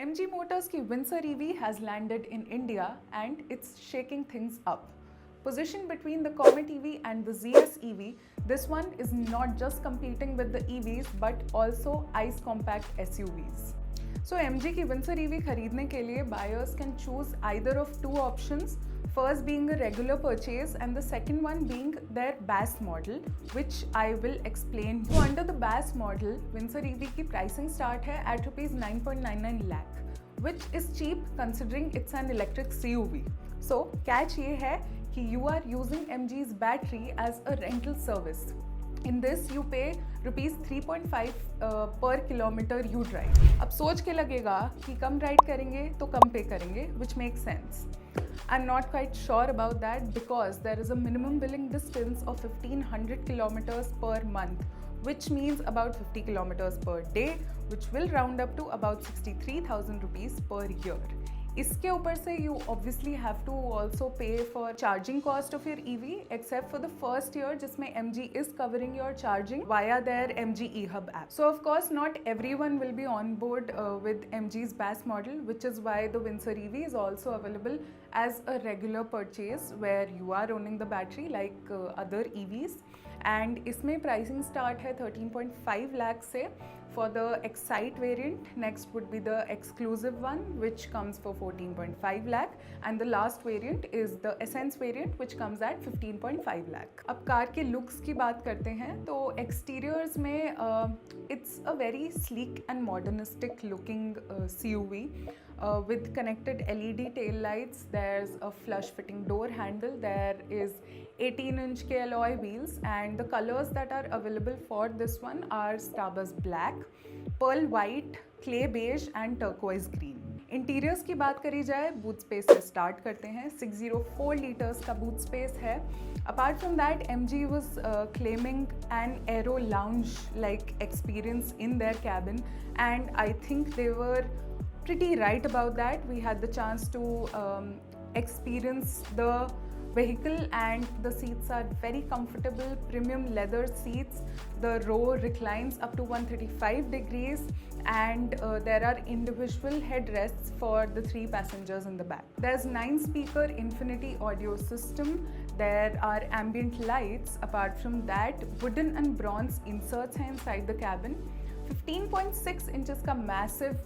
MG Motors की Windsor EV has landed in India and it's shaking things up. Positioned between the Comet EV and the ZS EV, this one is not just competing with the EVs but also ICE compact SUVs. So MG की Windsor EV खरीदने के लिए buyers can choose either of two options. First being a regular purchase and the second one being their BAS model, which I will explain. So under the BAS model, Windsor EV की pricing start है at ₹9.99 lakh, which is cheap considering it's an electric CUV. So catch ये है कि you are using MG's battery as a rental service. In this you pay rupees 3.5 per kilometer you drive. अब सोच के लगेगा कि कम ride करेंगे तो कम पे करेंगे, which makes sense. I'm not quite sure about that because there is a minimum billing distance of 1500 kilometers per month, which means about 50 kilometers per day, which will round up to about 63,000 rupees per year. इसके ऊपर से you obviously have to also pay for charging cost of your EV except for the first year जिसमें MG is covering your charging via their MG eHub app. So of course not everyone will be on board with MG's BAS model, which is why the Windsor EV is also available as a regular purchase where you are owning the battery like other EVs. And इसमें pricing start है 13.5 lakh से for the Excite variant. Next would be the exclusive one which comes for 14.5 lakh and the last variant is the Essence variant which comes at 15.5 lakh. अब car के looks की बात करते हैं तो exteriors में it's a very sleek and modernistic looking CUV. With connected LED tail lights, there's a flush fitting door handle, there is 18-inch alloy wheels and the colors that are available for this one are Starburst Black, Pearl White, Clay Beige and Turquoise Green. Interiors की बात करी जाए boot space से start करते हैं. 604 litres का boot space है. Apart from that MG was claiming an aero lounge like experience in their cabin and I think they were pretty right about that. We had the chance to experience the vehicle and the seats are very comfortable, premium leather seats. The row reclines up to 135 degrees and there are individual headrests for the 3 passengers in the back. There's 9-speaker Infinity audio system. There are ambient lights. Apart from that, wooden and bronze inserts हैं inside the cabin. 15.6 inches का massive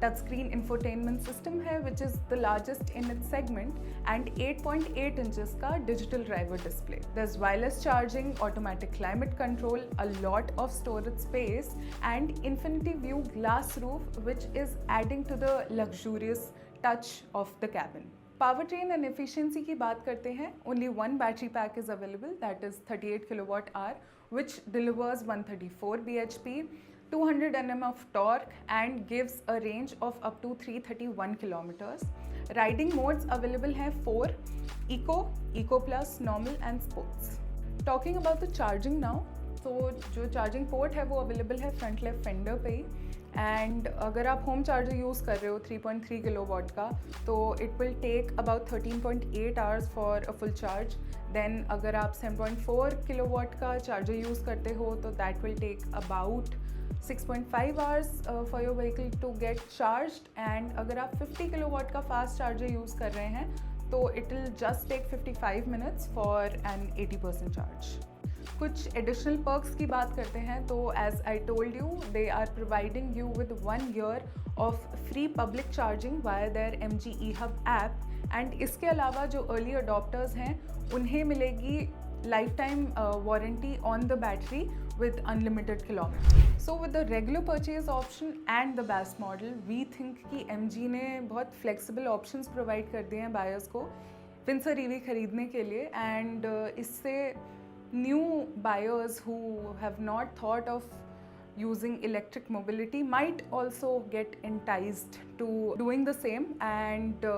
touchscreen infotainment system है which is the largest in its segment and 8.8 inches का digital driver display. There's wireless charging, automatic climate control, a lot of storage space and infinity view glass roof which is adding to the luxurious touch of the cabin. Powertrain and efficiency की बात करते हैं. Only one battery pack is available, that is 38 kilowatt hour which delivers 134 bhp, 200 Nm of torque and gives a range of up to 331 kilometers. Riding modes available हैं 4: Eco, Eco Plus, Normal and Sports. Talking about the charging now, तो जो charging port है वो available है front left fender पे ही and अगर आप home charger use कर रहे हो 3.3 किलोवाट का तो it will take about 13.8 hours for a full charge. Then अगर आप 7.4 किलोवाट का चार्जर यूज़ करते हो तो that will take about 6.5 hours for your vehicle to get charged and अगर आप 50 किलोवाट का फास्ट चार्जर यूज़ कर रहे हैं तो it will just take 55 minutes for an 80% charge. कुछ एडिशनल पर्क्स की बात करते हैं तो as I told you they are providing you with 1 year of free public charging via their MG eHub app and इसके अलावा जो अर्ली अडॉप्टर्स हैं उन्हें मिलेगी life time warranty on the battery with unlimited kilometers. So with the regular purchase option and the BAS model, we think कि MG ने बहुत flexible options provide कर दिए हैं buyers को Windsor EV खरीदने के लिए and इससे new buyers who have not thought of using electric mobility might also get enticed to doing the same and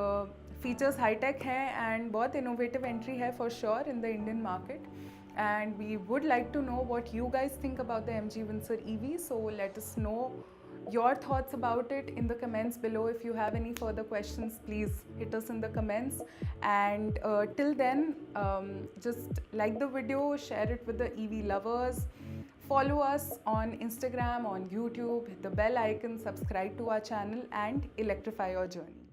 features high tech हैं and बहुत innovative entry है for sure in the Indian market. And we would like to know what you guys think about the MG Windsor EV, so let us know your thoughts about it in the comments below. If you have any further questions, please hit us in the comments and till then just like the video, share it with the EV lovers, Follow us on Instagram, on YouTube, hit the bell icon, subscribe to our channel and electrify your journey.